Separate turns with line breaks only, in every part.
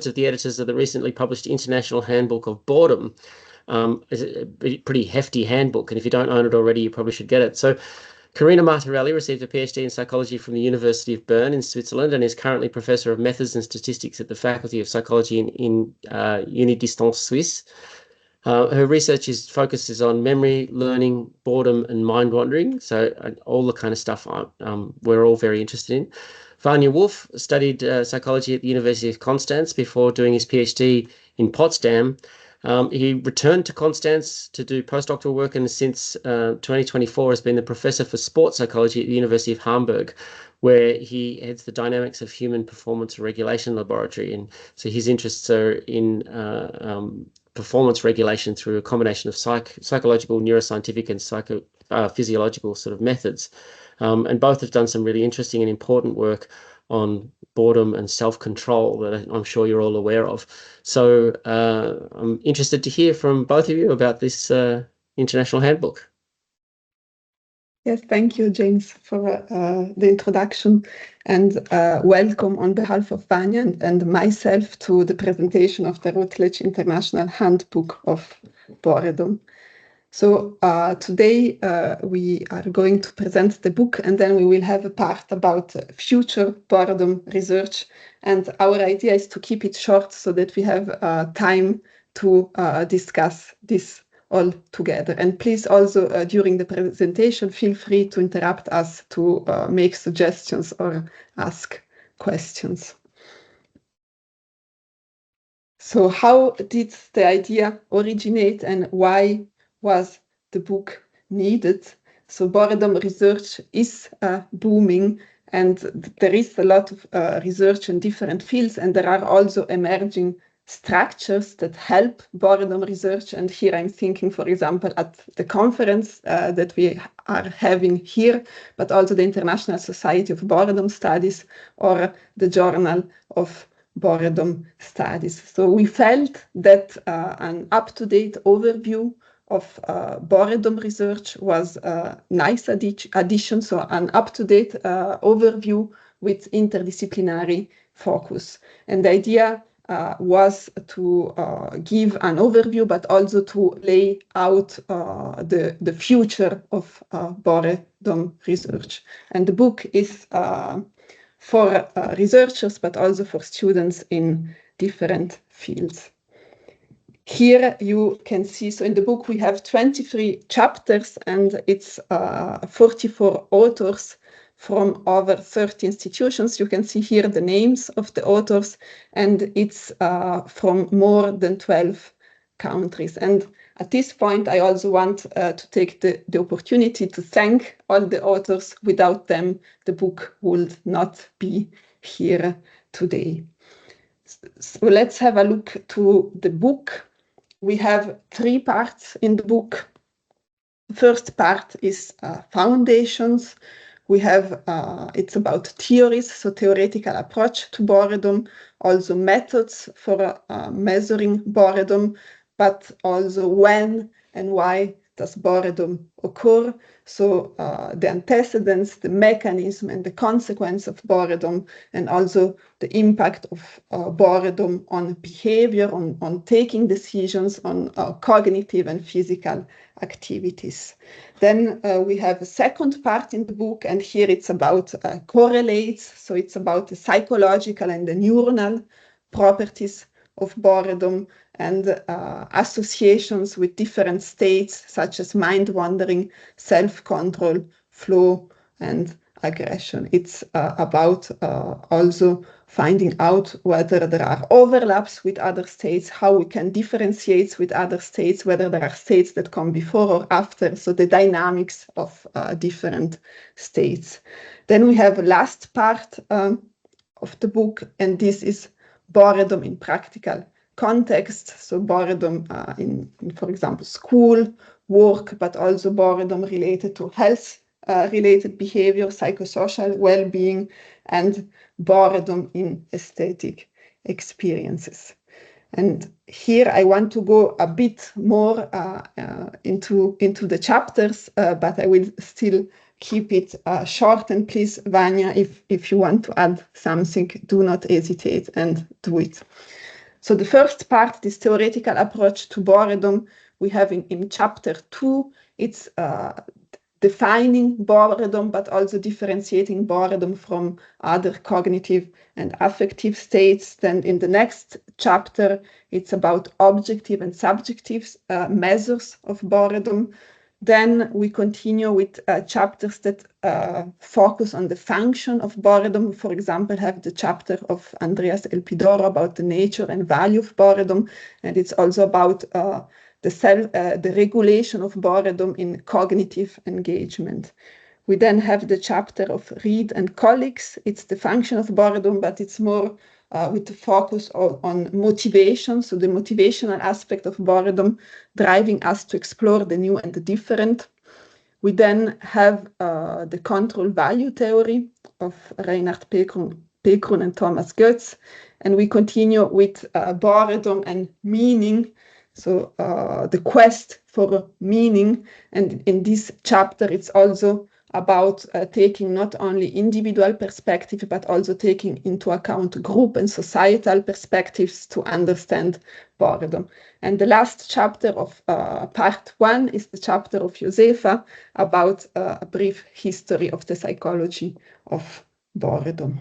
of the editors of the recently published International Handbook of Boredom. It's a pretty hefty handbook, and if you don't own it already, you probably should get it. So Corinna Martarelli received a PhD in psychology from the University of Bern in Switzerland and is currently Professor of Methods and Statistics at the Faculty of Psychology in UniDistance, Suisse. Her research focuses on memory, learning, boredom, and mind wandering. So all the kind of stuff we're all very interested in. Wanja Wolff studied psychology at the University of Constance before doing his PhD in Potsdam. He returned to Constance to do postdoctoral work, and since 2024 has been the professor for sports psychology at the University of Hamburg, where he heads the Dynamics of Human Performance Regulation Laboratory. And so his interests are in performance regulation through a combination of psychological, neuroscientific, and physiological sort of methods. And both have done some really interesting and important work on boredom and self-control that I'm sure you're all aware of. So I'm interested to hear from both of you about this international handbook.
Yes, thank you, James, for the introduction, and welcome on behalf of Wanja and myself to the presentation of the Routledge International Handbook of Boredom. So today we are going to present the book, and then we will have a part about future boredom research. And our idea is to keep it short so that we have time to discuss this all together. And please also during the presentation feel free to interrupt us to make suggestions or ask questions. So how did the idea originate, and why was the book needed? So boredom research is booming, and there is a lot of research in different fields, and there are also emerging structures that help boredom research. And here I'm thinking, for example, at the conference that we are having here, but also the International Society of Boredom Studies or the Journal of Boredom Studies. So we felt that an up-to-date overview of boredom research was a nice addition, so an up-to-date overview with interdisciplinary focus. And the idea was to give an overview, but also to lay out the future of boredom research. And the book is for researchers, but also for students in different fields. Here you can see, so in the book we have 23 chapters, and it's 44 authors from over 30 institutions. You can see here the names of the authors, and it's from more than 12 countries. And at this point, I also want to take the opportunity to thank all the authors. Without them, the book would not be here today. So let's have a look to the book. We have 3 parts in the book. The first part is foundations. We have, it's about theories, so theoretical approach to boredom, also methods for measuring boredom, but also when and why does boredom occur. So the antecedents, the mechanism, and the consequence of boredom, and also the impact of boredom on behavior, on taking decisions, on cognitive and physical activities. Then we have a second part in the book, and here it's about correlates. So it's about the psychological and the neuronal properties of boredom, and associations with different states such as mind wandering, self-control, flow, and aggression. It's about also finding out whether there are overlaps with other states, how we can differentiate with other states, whether there are states that come before or after, so the dynamics of different states. Then we have the last part of the book, and this is boredom in practical context. So boredom in, for example, school, work, but also boredom related to health related behavior, psychosocial well-being, and boredom in aesthetic experiences. And here I want to go a bit more into the chapters, but I will still keep it short. And please, Wanja, if you want to add something, do not hesitate and do it. So the first part, this theoretical approach to boredom, we have in chapter 2, it's defining boredom, but also differentiating boredom from other cognitive and affective states. Then in the next chapter, it's about objective and subjective measures of boredom. Then we continue with chapters that focus on the function of boredom. For example, have the chapter of Andreas Elpidoro about the nature and value of boredom. And it's also about the regulation of boredom in cognitive engagement. We then have the chapter of Reed and colleagues. It's the function of boredom, but it's more with the focus on motivation. So the motivational aspect of boredom driving us to explore the new and the different. We then have the control value theory of Reinhard Pekrun and Thomas Goetz. And we continue with boredom and meaning. So the quest for meaning. And in this chapter, it's also about taking not only individual perspective, but also taking into account group and societal perspectives to understand boredom. And the last chapter of part 1 is the chapter of Josefa about a brief history of the psychology of boredom.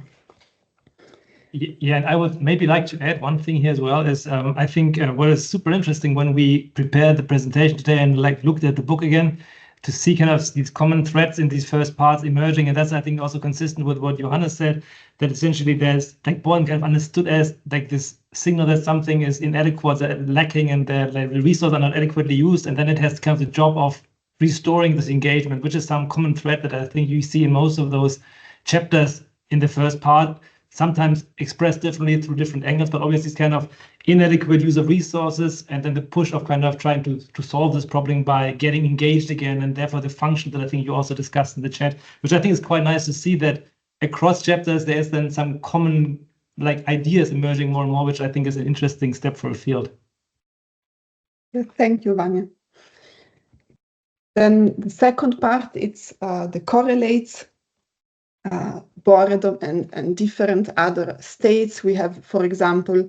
Yeah, and I would maybe like to add one thing here as well is I think what is super interesting when we prepared the presentation today and looked at the book again, to see kind of these common threads in these first parts emerging. And that's, I think, also consistent with what Johannes said, that essentially there's boredom kind of understood as this signal that something is inadequate, lacking, and the resources are not adequately used. And then it has kind of the job of restoring this engagement, which is some common thread that I think you see in most of those chapters in the first part, sometimes expressed differently through different angles, but obviously it's kind of inadequate use of resources, and then the push of kind of trying to solve this problem by getting engaged again, and therefore the function that I think you also discussed in the chat, which I think is quite nice to see that across chapters there's then some common ideas emerging more and more, which I think is an interesting step for a field.
Yeah, thank you, Vanja. Then the second part, it's the correlates boredom and different other states. We have, for example,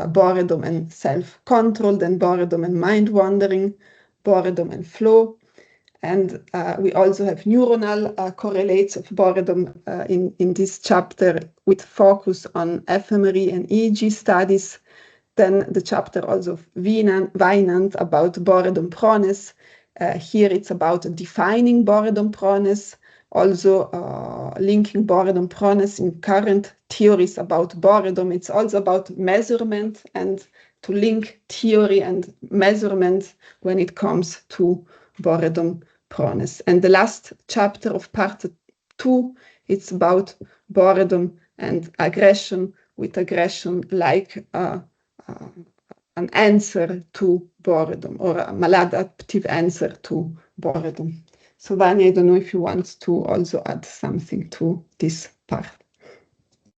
boredom and self-control, then boredom and mind-wandering, boredom and flow. And we also have neuronal correlates of boredom in this chapter with focus on fMRI and EEG studies. Then the chapter also of Wynand about boredom proneness. Here it's about defining boredom proneness, also linking boredom proneness in current theories about boredom. It's also about measurement and to link theory and measurement when it comes to boredom proneness. And the last chapter of part 2, it's about boredom and aggression, with aggression like an answer to boredom or a maladaptive answer to boredom. So Vanja, I don't know if you want to also add something to this part.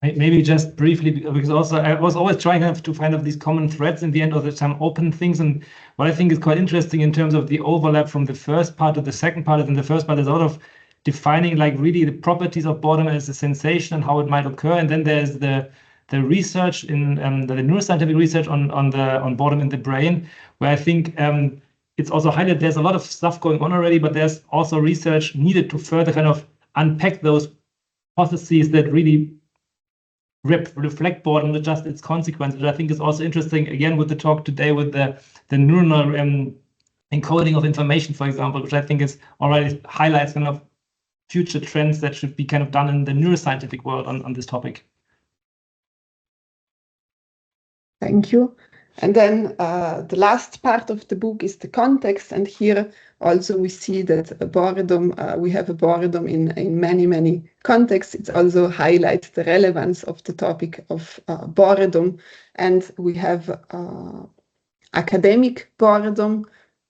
Maybe just briefly, because also I was always trying to find these common threads in the end, or some open things. And what I think is quite interesting in terms of the overlap from the first part to the second part is in the first part, there's a lot of defining really the properties of boredom as a sensation and how it might occur. And then there's the research in the neuroscientific research on boredom in the brain, where I think it's also highlighted there's a lot of stuff going on already, but there's also research needed to further kind of unpack those processes that really reflect boredom with just its consequences. I think is also interesting, again, with the talk today with the neuronal encoding of information, for example, which I think is already highlights kind of future trends that should be kind of done in the neuroscientific world on this topic.
Thank you. And then the last part of the book is the context. And here also we see that boredom, we have a boredom in many, many contexts. It also highlights the relevance of the topic of boredom. And we have academic boredom.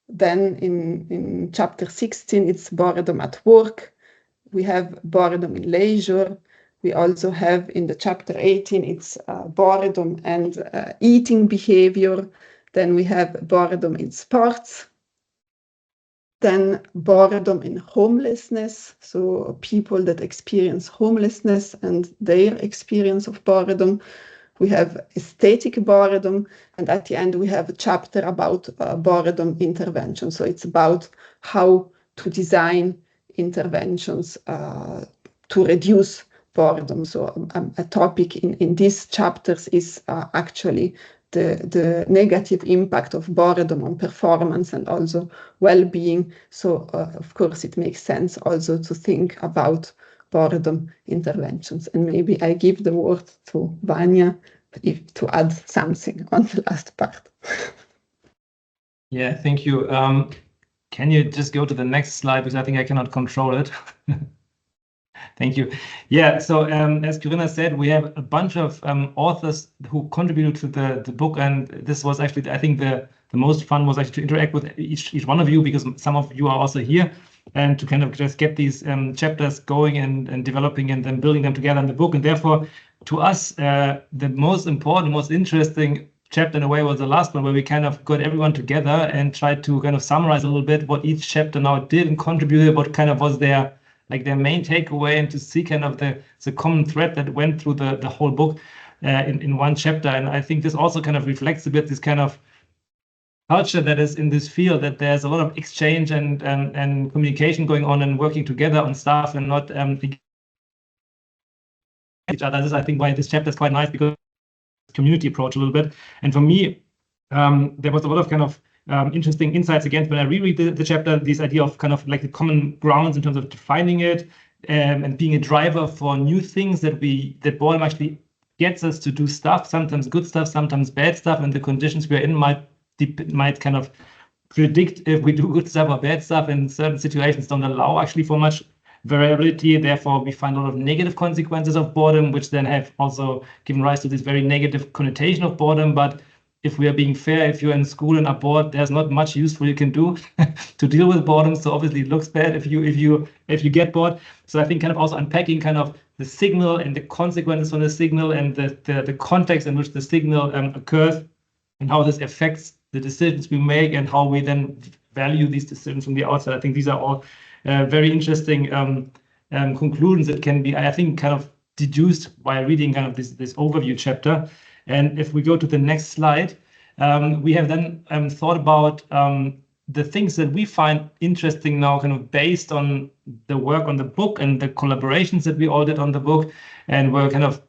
Then in chapter 16, it's boredom at work. We have boredom in leisure. We also have in the chapter 18, it's boredom and eating behavior. Then we have boredom in sports. Then boredom in homelessness. So people that experience homelessness and their experience of boredom. we have aesthetic boredom, and at the end we have a chapter about boredom intervention. So it's about how to design interventions to reduce boredom. So a topic in these chapters is actually the negative impact of boredom on performance and also well-being. So of course it makes sense also to think about boredom interventions. And maybe I give the word to Wanja to add something on the last part.
Yeah, thank you. Can you just go to the next slide, because I think I cannot control it. Thank you. Yeah, so as Corinna said, we have a bunch of authors who contributed to the book, and this was actually, I think, the most fun was actually to interact with each one of you, because some of you are also here, and to kind of just get these chapters going and developing and then building them together in the book. And therefore, to us, the most important, most interesting chapter in a way was the last one, where we kind of got everyone together and tried to kind of summarize a little bit what each chapter now did and contributed, what kind of was their main takeaway, and to see kind of the common thread that went through the whole book in one chapter. And I think this also kind of reflects a bit this kind of culture that is in this field, that there's a lot of exchange and communication going on and working together on stuff and not each other. This is, I think, why this chapter is quite nice, because community approach a little bit. And for me, there was a lot of kind of interesting insights again when I reread the chapter, this idea of kind of like the common grounds in terms of defining it and being a driver for new things that boredom actually gets us to do stuff, sometimes good stuff, sometimes bad stuff, and the conditions we're in might kind of predict if we do good stuff or bad stuff, and certain situations don't allow actually for much variability. Therefore, we find a lot of negative consequences of boredom, which then have also given rise to this very negative connotation of boredom. But if we are being fair, if you're in school and are bored, there's not much useful you can do to deal with boredom. So obviously it looks bad if you get bored. So I think kind of also unpacking kind of the signal and the consequences from the signal and the context in which the signal occurs, and how this affects the decisions we make and how we then value these decisions from the outside. I think these are all very interesting conclusions that can be, I think, kind of deduced by reading kind of this overview chapter. And if we go to the next slide, we have then thought about the things that we find interesting now, kind of based on the work on the book and the collaborations that we all did on the book. And we're kind of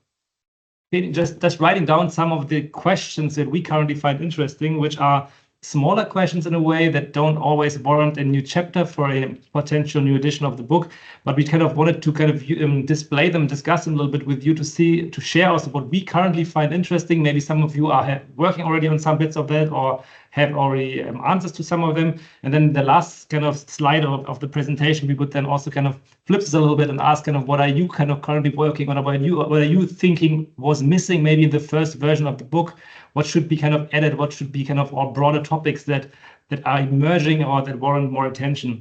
just writing down some of the questions that we currently find interesting, which are smaller questions in a way that don't always warrant a new chapter for a potential new edition of the book, but we kind of wanted to kind of display them, discuss them a little bit with you to share also what we currently find interesting. Maybe some of you are working already on some bits of that or have already answers to some of them. And then the last kind of slide of the presentation, we would then also kind of flip this a little bit and ask kind of what are you kind of currently working on, what are you thinking was missing maybe in the first version of the book? What should be kind of added? What should be kind of our broader topics that are emerging or that warrant more attention?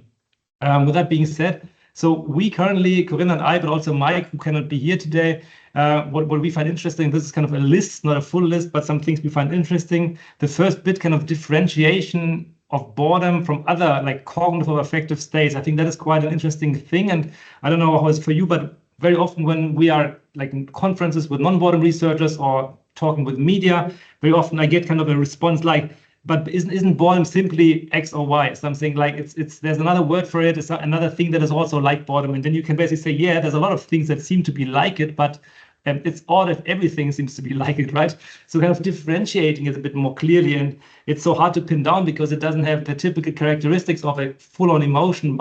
With that being said, so we currently, Corinna and I, but also Mike, who cannot be here today, what we find interesting, this is kind of a list, not a full list, but some things we find interesting. The first bit, kind of differentiation of boredom from other like cognitive or affective states. I think that is quite an interesting thing. And I don't know how it's for you, but very often when we are like in conferences with non-boredom researchers or talking with media, very often I get kind of a response like, but isn't boredom simply X or Y? Something like there's another word for it. It's another thing that is also like boredom. And then you can basically say, yeah, there's a lot of things that seem to be like it, but it's odd if everything seems to be like it, right? So kind of differentiating it a bit more clearly. And it's so hard to pin down because it doesn't have the typical characteristics of a full-on emotion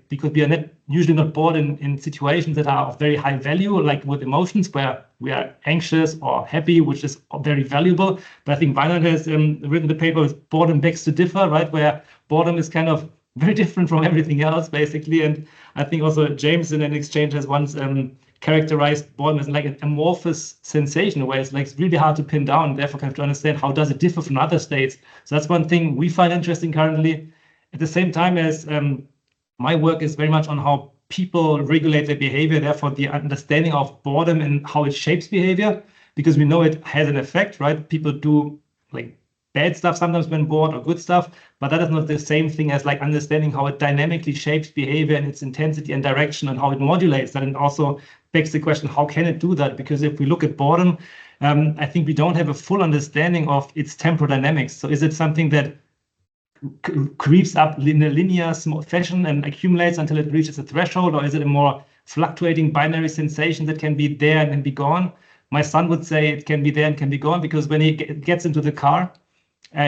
because we are usually not bored in situations that are of very high value, like with emotions where we are anxious or happy, which is very valuable. But I think Wanja has written the paper with Boredom Begs to Differ, right? Where boredom is kind of very different from everything else, basically. And I think also James in an exchange has once characterized boredom as like an amorphous sensation, where it's like it's really hard to pin down, and therefore kind of to understand how does it differ from other states. So that's one thing we find interesting currently. At the same time as my work is very much on how people regulate their behavior, therefore the understanding of boredom and how it shapes behavior, because we know it has an effect, right? People do like bad stuff sometimes when bored or good stuff, but that is not the same thing as like understanding how it dynamically shapes behavior and its intensity and direction and how it modulates that, and also begs the question, how can it do that? Because if we look at boredom, I think we don't have a full understanding of its temporal dynamics. So is it something that creeps up in a linear fashion and accumulates until it reaches a threshold, or is it a more fluctuating binary sensation that can be there and then be gone? My son would say it can be there and can be gone, because when he gets into the car,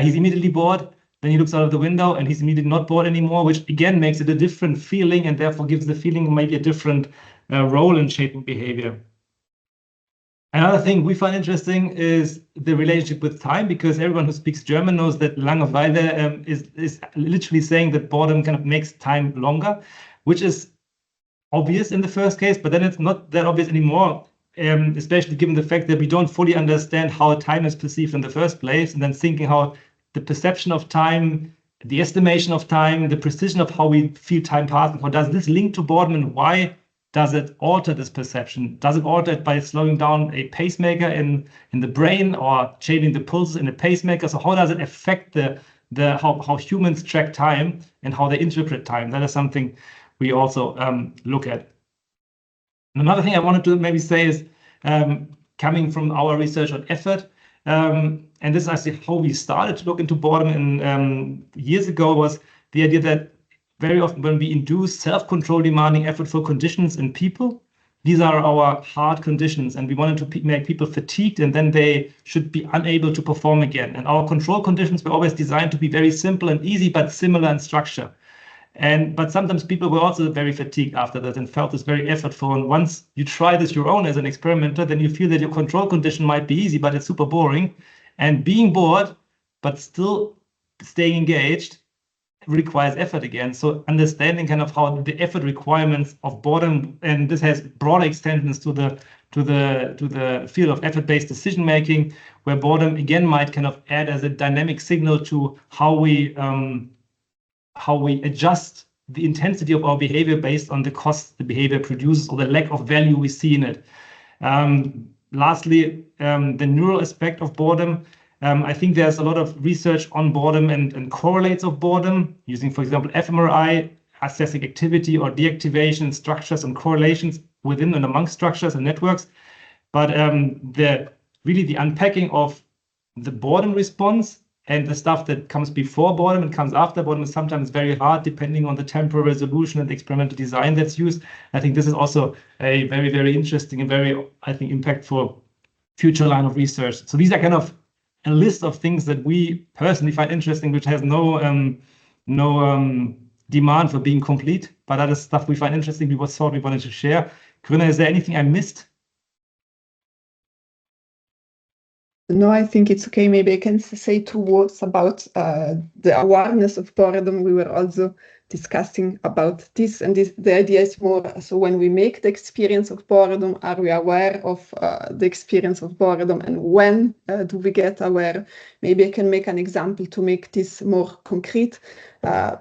he's immediately bored. Then he looks out of the window and he's immediately not bored anymore, which again makes it a different feeling and therefore gives the feeling maybe a different role in shaping behavior. Another thing we find interesting is the relationship with time, because everyone who speaks German knows that Langeweile is literally saying that boredom kind of makes time longer, which is obvious in the first case, but then it's not that obvious anymore, especially given the fact that we don't fully understand how time is perceived in the first place, and then thinking how the perception of time, the estimation of time, the precision of how we feel time passing, how does this link to boredom, and why does it alter this perception? Does it alter it by slowing down a pacemaker in the brain or changing the pulses in a pacemaker? So how does it affect how humans track time and how they interpret time? That is something we also look at. And another thing I wanted to maybe say is coming from our research on effort, and this is actually how we started to look into boredom years ago, was the idea that very often when we induce self-control demanding effortful conditions in people, these are our hard conditions, and we wanted to make people fatigued, and then they should be unable to perform again. And our control conditions were always designed to be very simple and easy, but similar in structure. But sometimes people were also very fatigued after that and felt this very effortful. And once you try this your own as an experimenter, then you feel that your control condition might be easy, but it's super boring. And being bored, but still staying engaged, requires effort again. So understanding kind of how the effort requirements of boredom, and this has broader extensions to the field of effort-based decision making, where boredom again might kind of add as a dynamic signal to how we adjust the intensity of our behavior based on the cost the behavior produces or the lack of value we see in it. Lastly, the neural aspect of boredom. I think there's a lot of research on boredom and correlates of boredom, using, for example, fMRI, assessing activity or deactivation structures and correlations within and among structures and networks. But the unpacking of the boredom response and the stuff that comes before boredom and comes after boredom is sometimes very hard, depending on the temporal resolution and the experimental design that's used. I think this is also a very, very interesting and very, I think, impactful future line of research. So these are kind of a list of things that we personally find interesting, which has no demand for being complete, but that is stuff we find interesting. We thought we wanted to share. Corinna, is there anything I missed?
No, I think it's okay. Maybe I can say 2 words about the awareness of boredom. We were also discussing about this, and the idea is more, so when we make the experience of boredom, are we aware of the experience of boredom, and when do we get aware? Maybe I can make an example to make this more concrete.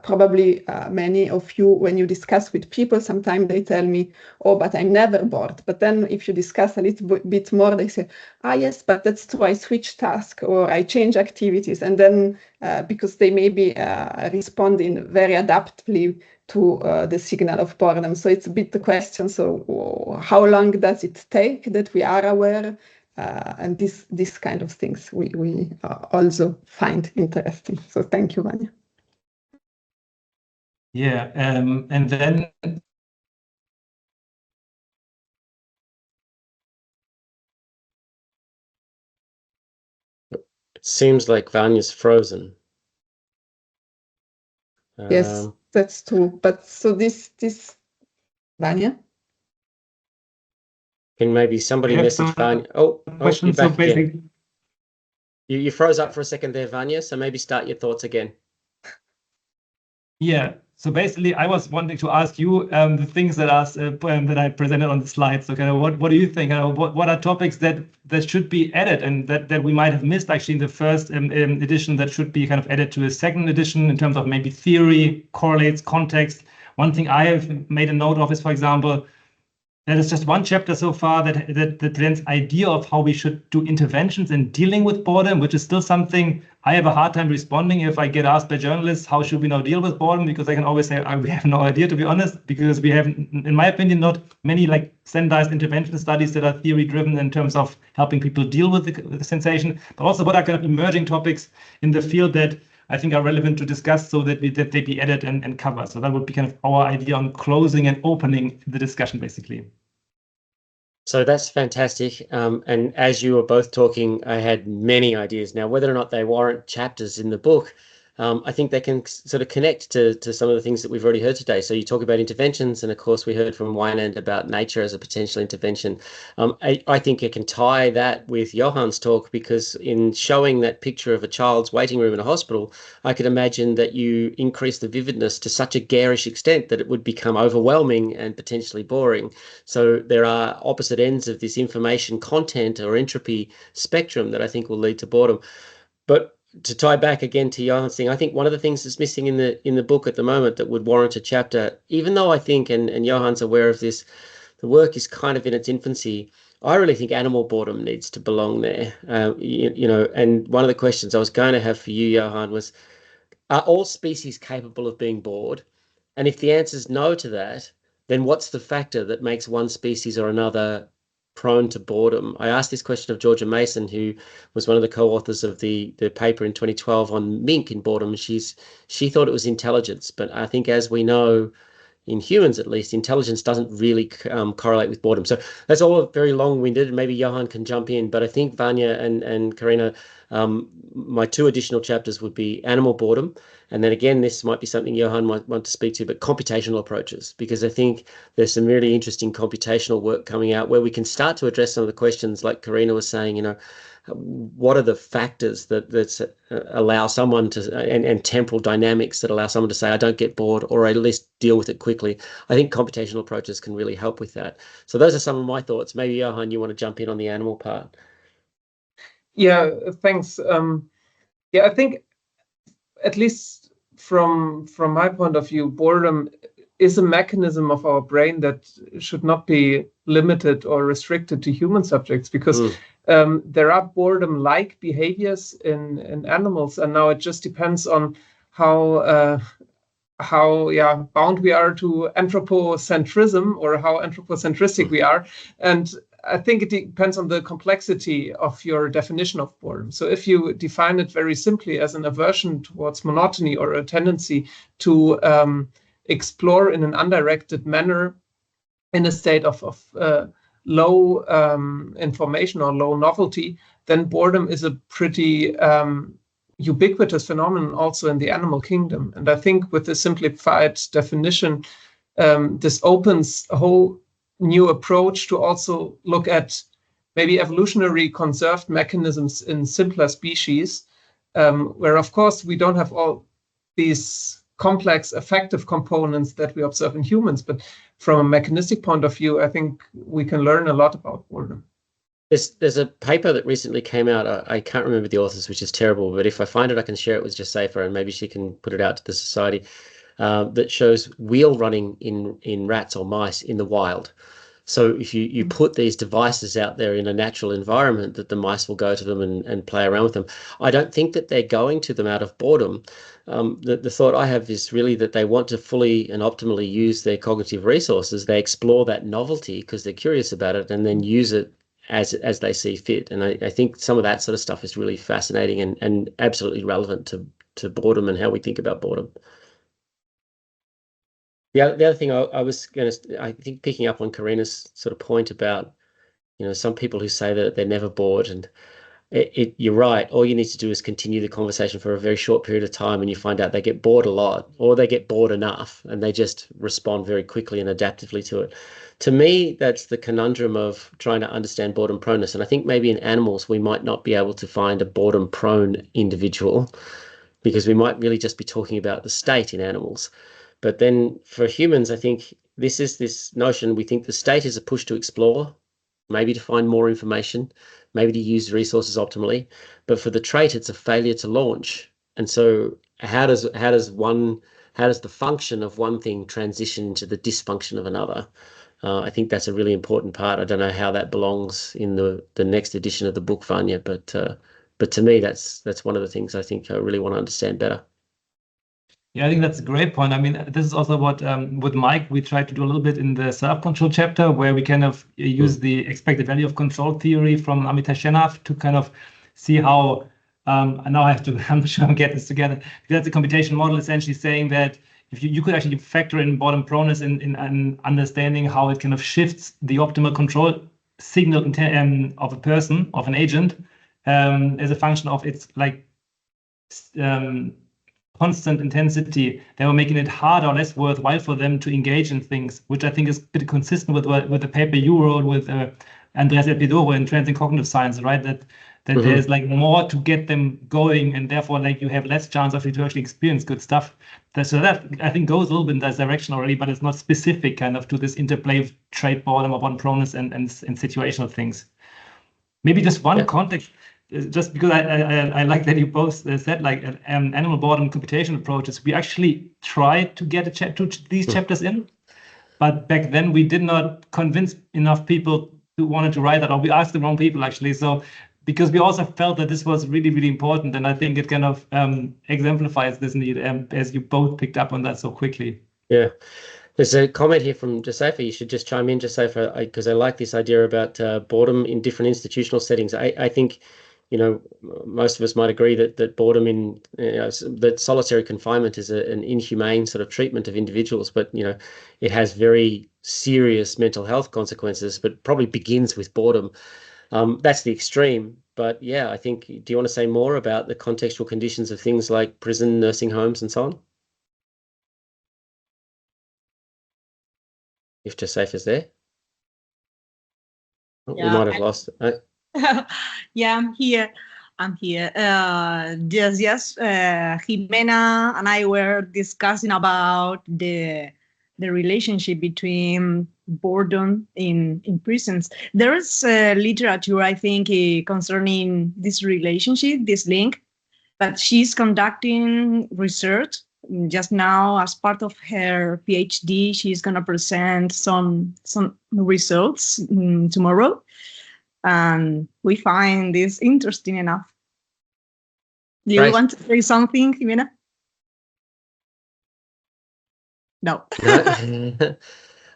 Probably many of you, when you discuss with people, sometimes they tell me, oh, but I'm never bored. But then if you discuss a little bit more, they say, yes, but that's true, I switch tasks or I change activities. And then because they maybe responding very adaptively to the signal of boredom. So it's a bit the question, so how long does it take that we are aware? And this kind of things we also find interesting. So thank you, Wanja.
Yeah, and then
it seems like Vanja's frozen.
Yes, that's true. But so this Wanja?
Can maybe somebody message Vanja? Oh, you're back again. You froze up for a second there, Wanja, so maybe start your thoughts again.
Yeah, so basically I was wanting to ask you the things that I presented on the slide. So kind of what do you think? What are topics that should be added and that we might have missed actually in the first edition that should be kind of added to a second edition in terms of maybe theory, correlates, context? One thing I have made a note of is, for example, That is just one chapter so far that presents idea of how we should do interventions in dealing with boredom, which is still something I have a hard time responding if I get asked by journalists, how should we now deal with boredom? Because I can always say, we have no idea, to be honest, because we have, in my opinion, not many like standardized intervention studies that are theory driven in terms of helping people deal with the sensation, but also what are kind of emerging topics in the field that I think are relevant to discuss so that they be added and covered. So that would be kind of our idea on closing and opening the discussion, basically.
So that's fantastic. And as you were both talking, I had many ideas. Now, whether or not they warrant chapters in the book, I think they can sort of connect to some of the things that we've already heard today. So you talk about interventions, and of course we heard from Wijnand about nature as a potential intervention. I think you can tie that with Johann's talk, because in showing that picture of a child's waiting room in a hospital, I could imagine that you increase the vividness to such a garish extent that it would become overwhelming and potentially boring. So there are opposite ends of this information content or entropy spectrum that I think will lead to boredom. But to tie back again to Johann's thing, I think one of the things that's missing in the book at the moment that would warrant a chapter, even though I think, and Johann's aware of this, the work is kind of in its infancy, I really think animal boredom needs to belong there. You know, and one of the questions I was going to have for you, Johann, was, are all species capable of being bored? And if the answer is no to that, then what's the factor that makes one species or another prone to boredom? I asked this question of Georgia Mason, who was one of the co-authors of the paper in 2012 on mink in boredom. She thought it was intelligence, but I think, as we know, in humans at least, intelligence doesn't really correlate with boredom. So that's all very long-winded, and maybe Johann can jump in. But I think Wanja and Corinna, my two additional chapters would be animal boredom, and then again, this might be something Johann might want to speak to, but computational approaches, because I think there's some really interesting computational work coming out where we can start to address some of the questions, like Corinna was saying, you know, what are the factors that allow someone to, and temporal dynamics that allow someone to say, I don't get bored, or at least deal with it quickly. I think computational approaches can really help with that. So those are some of my thoughts. Maybe, Johann, you want to jump in on the animal part?
Yeah, thanks. Yeah, I think, at least from my point of view, boredom is a mechanism of our brain that should not be limited or restricted to human subjects, because there are boredom-like behaviors in animals, and now it just depends on how bound we are to anthropocentrism, or how anthropocentristic we are. And I think it depends on the complexity of your definition of boredom. So if you define it very simply as an aversion towards monotony, or a tendency to explore in an undirected manner in a state of low information or low novelty, then boredom is a pretty ubiquitous phenomenon also in the animal kingdom. And I think with the simplified definition, this opens a whole new approach to also look at maybe evolutionary conserved mechanisms in simpler species, where of course we don't have all these complex affective components that we observe in humans, but from a mechanistic point of view, I think we can learn a lot about boredom.
There's a paper that recently came out. I can't remember the authors, which is terrible, but if I find it, I can share it with Josefa, and maybe she can put it out to the society, that shows wheel running in rats or mice in the wild. So if you put these devices out there in a natural environment, that the mice will go to them and play around with them. I don't think that they're going to them out of boredom. The thought I have is really that they want to fully and optimally use their cognitive resources. They explore that novelty because they're curious about it, and then use it as they see fit. And I think some of that sort of stuff is really fascinating and absolutely relevant to boredom and how we think about boredom. The other thing I was going to, I think, picking up on Corinna's sort of point about, you know, some people who say that they're never bored, and you're right. All you need to do is continue the conversation for a very short period of time, and you find out they get bored a lot, or they get bored enough, and they just respond very quickly and adaptively to it. To me, that's the conundrum of trying to understand boredom proneness. And I think maybe in animals, we might not be able to find a boredom prone individual, because we might really just be talking about the state in animals. But then for humans, I think this is this notion, we think the state is a push to explore, maybe to find more information, maybe to use resources optimally. But for the trait, it's a failure to launch. And so how does the function of one thing transition into the dysfunction of another? I think that's a really important part. I don't know how that belongs in the next edition of the book, Vanja, but to me, that's one of the things I think I really want to understand better.
Yeah, I think that's a great point. I mean, this is also what with Mike we tried to do a little bit in the self-control chapter, where we kind of use the expected value of control theory from Amitai Shenaf to kind of see how. And now I have to. I'm not sure I'll get this together. That's a computation model essentially saying that if you could actually factor in boredom proneness in understanding how it kind of shifts the optimal control signal of a person, of an agent, as a function of its like constant intensity, they were making it harder or less worthwhile for them to engage in things, which I think is pretty consistent with the paper you wrote with Andreas Elpidoro in Trends in Cognitive Science, right? That there's like more to get them going, and therefore like you have less chance of you to actually experience good stuff. So that I think goes a little bit in that direction already, but it's not specific kind of to this interplay of trait boredom, of boredom proneness and situational things. Maybe just one context. Just because I like that you both said like animal boredom computation approaches, we actually tried to get these chapters in, but back then we did not convince enough people who wanted to write that, or we asked the wrong people actually. So because we also felt that this was really, really important, and I think it kind of exemplifies this need, as you both picked up on that so quickly.
Yeah. There's a comment here from Josefa. You should just chime in, Josefa, because I like this idea about boredom in different institutional settings. I think, you know, most of us might agree that boredom in that solitary confinement is an inhumane sort of treatment of individuals, but you know, it has very serious mental health consequences, but probably begins with boredom. That's the extreme, but yeah, I think, do you want to say more about the contextual conditions of things like prison, nursing homes and so on? If Josefa's there? Oh, we might have lost it.
Yeah, I'm here. Yes. Jimena and I were discussing about the relationship between boredom in prisons. There is literature, I think, concerning this relationship, this link, but she's conducting research just now as part of her PhD. She's going to present some results tomorrow. And we find this interesting enough. Do you want to say something, Jimena? No.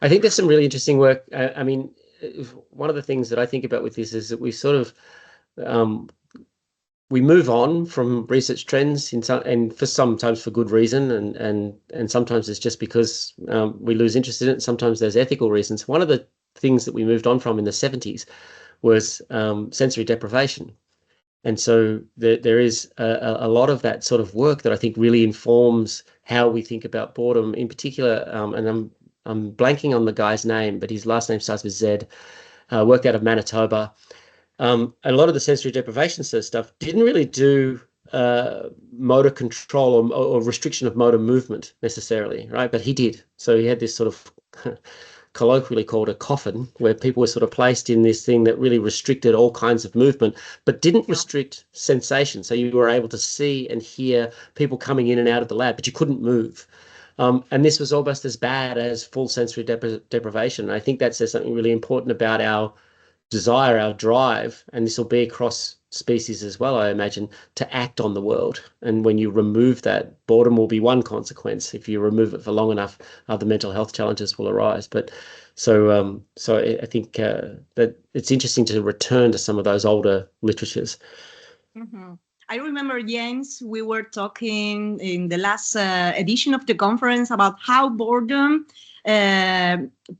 I think there's some really interesting work. I mean, one of the things that I think about with this is that we sort of we move on from research trends and sometimes for good reason, and sometimes it's just because we lose interest in it. Sometimes there's ethical reasons. One of the things that we moved on from in the 70s was sensory deprivation. And so there is a lot of that sort of work that I think really informs how we think about boredom in particular. And I'm blanking on the guy's name, but his last name starts with Z, worked out of Manitoba. And a lot of the sensory deprivation sort of stuff didn't really do motor control or restriction of motor movement necessarily, right? But he did. So he had this sort of colloquially called a coffin, where people were sort of placed in this thing that really restricted all kinds of movement, but didn't restrict sensation. So you were able to see and hear people coming in and out of the lab, but you couldn't move. And this was almost as bad as full sensory deprivation. And I think that says something really important about our desire, our drive, and this will be across species as well, I imagine, to act on the world. And when you remove that, boredom will be one consequence. If you remove it for long enough, other mental health challenges will arise. But so I think that it's interesting to return to some of those older literatures.
Mm-hmm. I remember, James, we were talking in the last edition of the conference about how boredom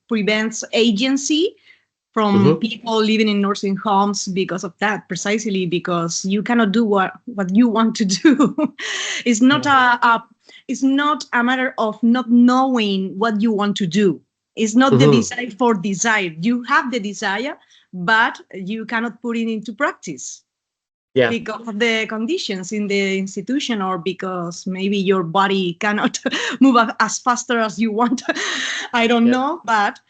prevents agency from people living in nursing homes because of that, precisely because you cannot do what you want to do. It's not it's not a matter of not knowing what you want to do. It's not the desire for desire. You have the desire, but you cannot put it into practice. Yeah. Because of the conditions in the institution, or because maybe your body cannot move as faster as you want. I don't know, but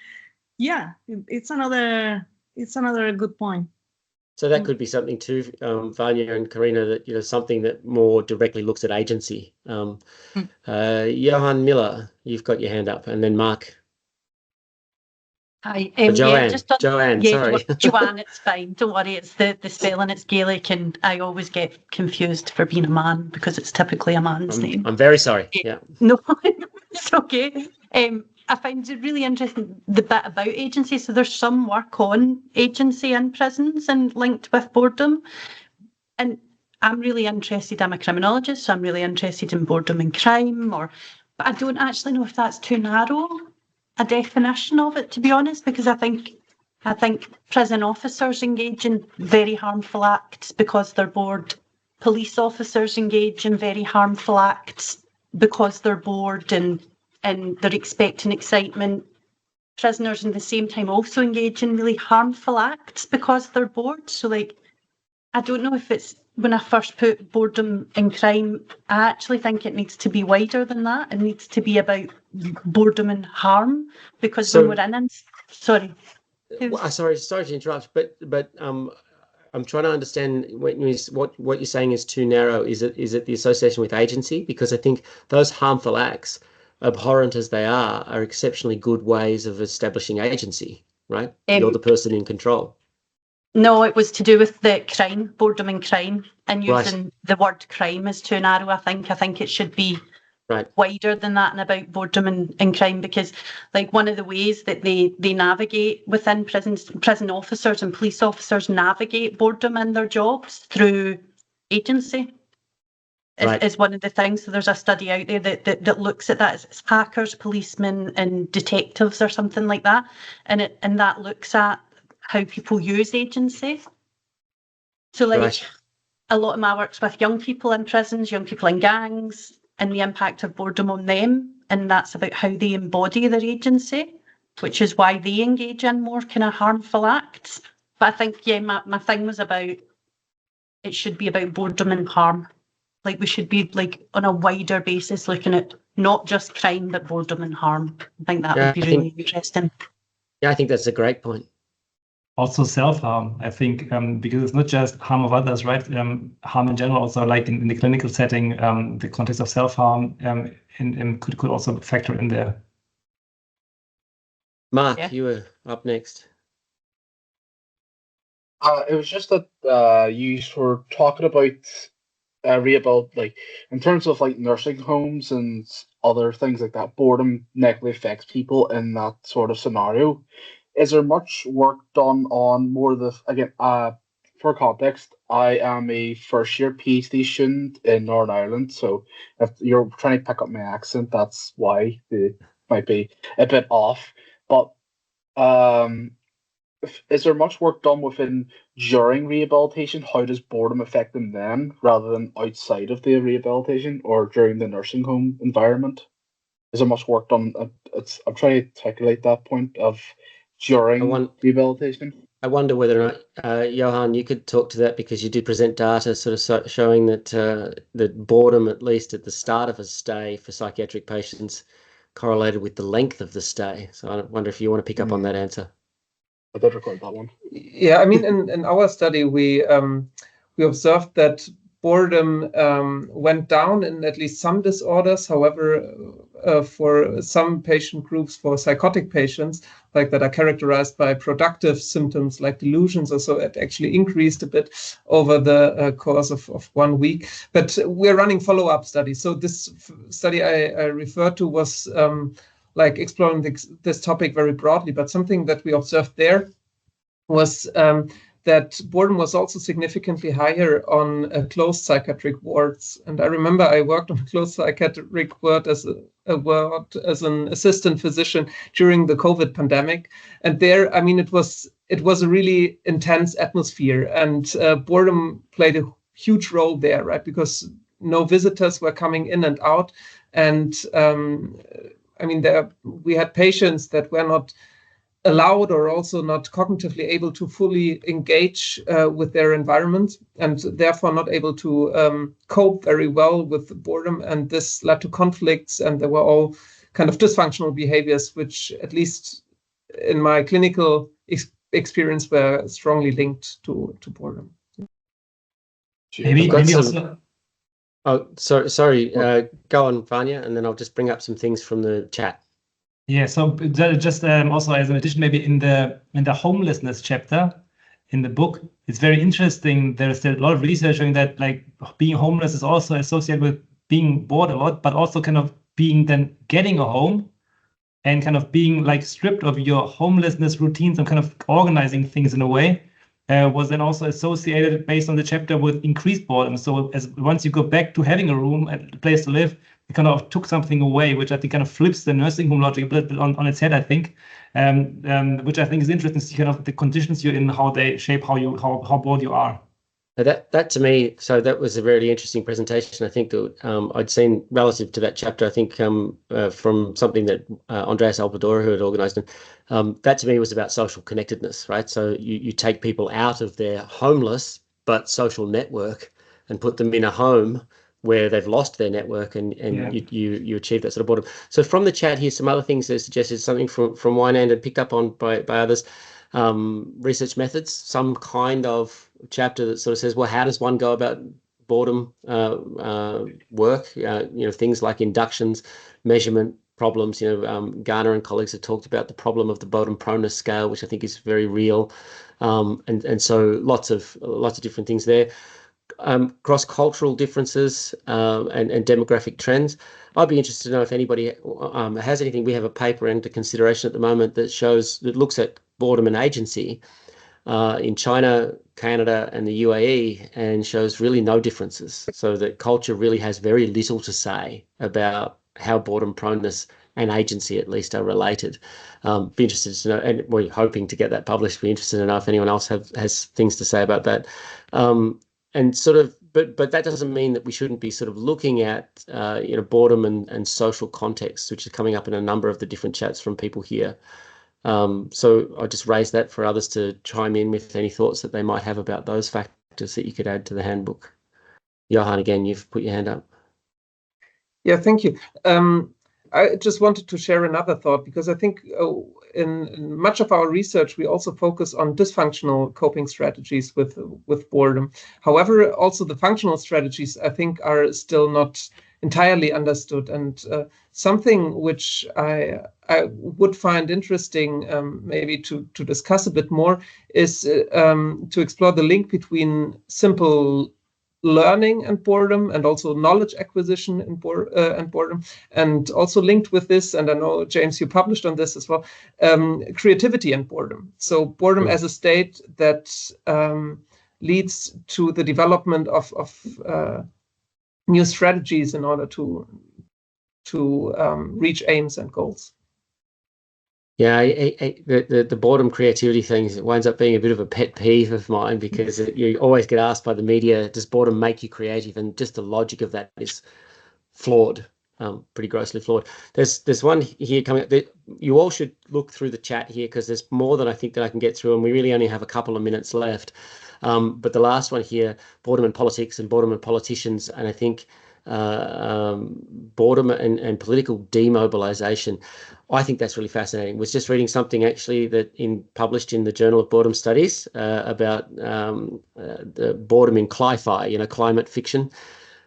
yeah, it's another good point.
So that could be something too, Vanja and Corinna, that, you know, something that more directly looks at agency. Johan Miller, you've got your hand up, and then Mark.
Hi,
Joanne,
yeah, just on,
Joanne,
yeah,
sorry.
Joanne, it's fine. Don't worry, it's the spelling, it's Gaelic, and I always get confused for being a man because it's typically a man's name.
I'm very sorry. Yeah.
No, it's okay. I find it really interesting, the bit about agency. So there's some work on agency in prisons and linked with boredom. And I'm really interested, I'm a criminologist, so I'm really interested in boredom and crime, but I don't actually know if that's too narrow a definition of it, to be honest, because I think prison officers engage in very harmful acts because they're bored. Police officers engage in very harmful acts because they're bored and they're expecting excitement. Prisoners in the same time also engage in really harmful acts because they're bored. So like, I don't know if it's, when I first put boredom and crime, I actually think it needs to be wider than that. It needs to be about boredom and harm, because
So,
when we're in, sorry.
Well, sorry to interrupt, but I'm trying to understand what you're saying is too narrow. Is it the association with agency? Because I think those harmful acts, abhorrent as they are exceptionally good ways of establishing agency, right? You're the person in control.
No, it was to do with the crime, boredom and crime, and using
Right.
the word crime is too narrow. I think it should be wider than that and about boredom and crime, because like one of the ways that they navigate within prisons, prison officers and police officers navigate boredom in their jobs through agency. Is one of the things. So there's a study out there that looks at that. It's hackers, policemen, and detectives or something like that, and that looks at how people use agency. So like a lot of my work's with young people in prisons, young people in gangs, and the impact of boredom on them. And that's about how they embody their agency, which is why they engage in more kind of harmful acts. But I think, yeah, my thing was about, it should be about boredom and harm. Like we should be like on a wider basis looking at not just crime, but boredom and harm. I think that would be really interesting.
Yeah, I think that's a great point. Also
self-harm, I think, because it's not just harm of others, right? Harm in general, also like in the clinical setting, the context of self-harm could also factor in there.
Mark, you were up next.
It was just that you were talking about like in terms of like nursing homes and other things like that, boredom negatively affects people in that sort of scenario. Is there much work done on more of the, again, for context, I am a first year PhD student in Northern Ireland, so if you're trying to pick up my accent, that's why it might be a bit off. But is there much work done during rehabilitation? How does boredom affect them then, rather than outside of the rehabilitation or during the nursing home environment? Is there much work done? I'm trying to articulate that point of during rehabilitation.
I wonder whether or not, Johan, you could talk to that, because you did present data sort of showing that that boredom, at least at the start of a stay for psychiatric patients, correlated with the length of the stay. So I wonder if you want to pick up on that answer.
I did record that one.
Yeah, I mean, in our study, we observed that boredom went down in at least some disorders. However, for some patient groups, for psychotic patients, like that are characterized by productive symptoms like delusions or so, it actually increased a bit over the course of 1 week. But we're running follow-up studies. So this study I referred to was like exploring this topic very broadly, but something that we observed there was that boredom was also significantly higher on closed psychiatric wards. And I remember I worked on a closed psychiatric ward as an assistant physician during the COVID pandemic. And there, I mean, it was a really intense atmosphere, and boredom played a huge role there, right? Because no visitors were coming in and out. And I mean, we had patients that were not allowed or also not cognitively able to fully engage with their environment, and therefore not able to cope very well with boredom. And this led to conflicts, and there were all kind of dysfunctional behaviors, which at least in my clinical experience were strongly linked to boredom.
Maybe also...
Oh, sorry. Go on, Vanya, and then I'll just bring up some things from the chat.
Yeah, so just also as an addition, maybe in the homelessness chapter in the book, it's very interesting. There's a lot of research showing that like being homeless is also associated with being bored a lot, but also kind of being then getting a home and kind of being like stripped of your homelessness routines and kind of organizing things in a way was then also associated based on the chapter with increased boredom. So as once you go back to having a room and a place to live, it kind of took something away, which I think kind of flips the nursing home logic a bit on its head, I think, which I think is interesting to see kind of the conditions you're in, how they shape how bored you are.
That to me, so that was a really interesting presentation. I think that I'd seen relative to that chapter, I think from something that Andreas Alpadora, who had organised it, that to me was about social connectedness, right? So you take people out of their homeless but social network and put them in a home where they've lost their network, and you achieve that sort of boredom. So from the chat here, some other things that suggested something from Wynand and picked up on by others. Research methods, some kind of chapter that sort of says, well, how does one go about boredom work? Things like inductions, measurement problems. Garner and colleagues have talked about the problem of the boredom proneness scale, which I think is very real, and so lots of different things there. Cross-cultural differences and demographic trends. I'd be interested to know if anybody has anything. We have a paper under consideration at the moment that looks at boredom and agency in China, Canada, and the UAE, and shows really no differences. So that culture really has very little to say about how boredom proneness and agency at least are related. Be interested to know, and we're hoping to get that published. Be interested to know if anyone else has things to say about that. And sort of, but that doesn't mean that we shouldn't be sort of looking at boredom and social context, which is coming up in a number of the different chats from people here. So I just raise that for others to chime in with any thoughts that they might have about those factors that you could add to the handbook. Johan, again, you've put your hand up.
Yeah, thank you. I just wanted to share another thought, because I think in much of our research, we also focus on dysfunctional coping strategies with boredom. However, also the functional strategies, I think, are still not entirely understood. And something which I would find interesting maybe to discuss a bit more is to explore the link between simple learning and boredom, and also knowledge acquisition and boredom, and also linked with this, and I know, James, you published on this as well, creativity and boredom. So boredom as a state that leads to the development of new strategies in order to reach aims and goals.
Yeah, the boredom creativity thing winds up being a bit of a pet peeve of mine, because you always get asked by the media, does boredom make you creative? And just the logic of that is flawed, pretty grossly flawed. There's one here coming up. You all should look through the chat here, because there's more than I think that I can get through, and we really only have a couple of minutes left. But the last one here, boredom and politics and boredom and politicians, and I think boredom and political demobilization. I think that's really fascinating. Was just reading something actually that published in the Journal of Boredom Studies about the boredom in cli-fi, climate fiction.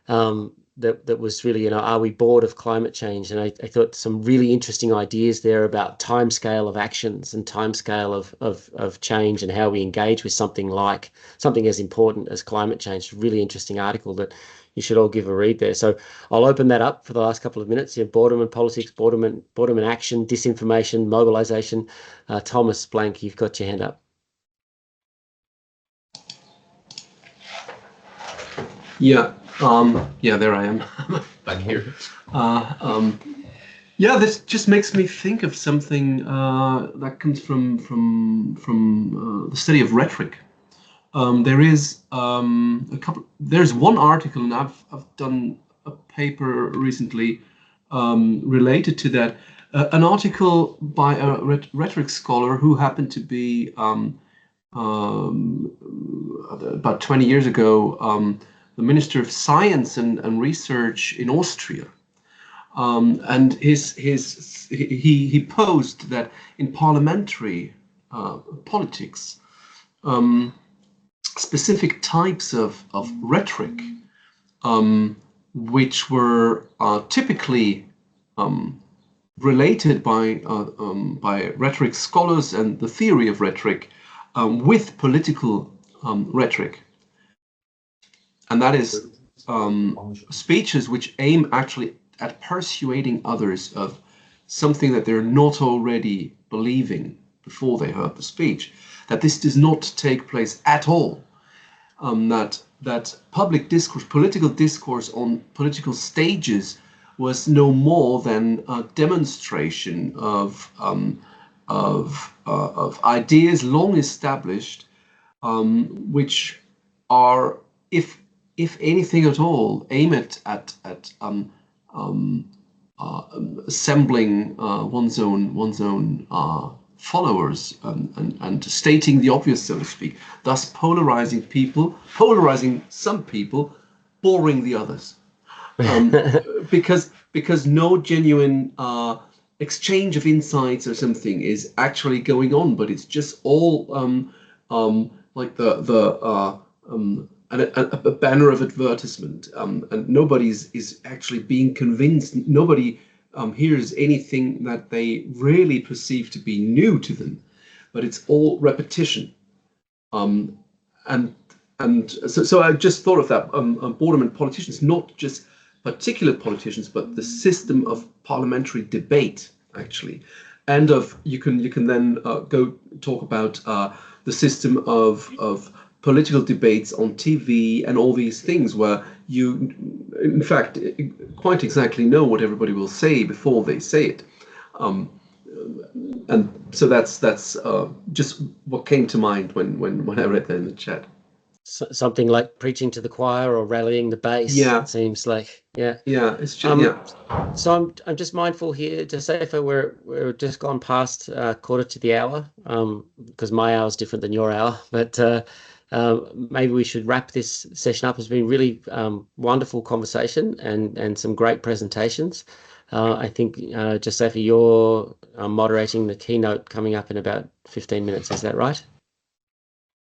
That was really, are we bored of climate change? And I thought some really interesting ideas there about timescale of actions and timescale of change, and how we engage with something as important as climate change. Really interesting article that you should all give a read there. So I'll open that up for the last couple of minutes. Boredom and politics, boredom and action, disinformation, mobilization. Thomas Blank, you've got your hand up.
Yeah, there I am. Back here. Yeah, this just makes me think of something that comes from the study of rhetoric. There is there's one article, and I've done a paper recently related to that. An article by a rhetoric scholar who happened to be about 20 years ago the Minister of Science and Research in Austria, and he posed that in parliamentary politics, specific types of rhetoric, which were typically related by rhetoric scholars and the theory of rhetoric with political rhetoric. And that is speeches which aim actually at persuading others of something that they're not already believing before they heard the speech, that this does not take place at all, that public discourse, political discourse on political stages was no more than a demonstration of ideas long established, which are, if anything at all, aim at assembling one's own followers and stating the obvious, so to speak, thus polarizing some people, boring the others, because no genuine exchange of insights or something is actually going on, but it's just all like a banner of advertisement, and nobody is actually being convinced. Nobody hears anything that they really perceive to be new to them, but it's all repetition. So I just thought of that, boredom and politicians, not just particular politicians, but the system of parliamentary debate, actually, and you can then go talk about the system of political debates on TV and all these things, where you, in fact, quite exactly know what everybody will say before they say it, and so that's just what came to mind when I read that in the chat.
Something like preaching to the choir or rallying the base.
Yeah,
it seems like. Yeah.
It's just
So I'm just mindful here to say, if we're just gone past quarter to the hour, because my hour is different than your hour, but maybe we should wrap this session up. It's been really wonderful conversation and some great presentations. I think, Josepha, you're moderating the keynote coming up in about 15 minutes. Is that right?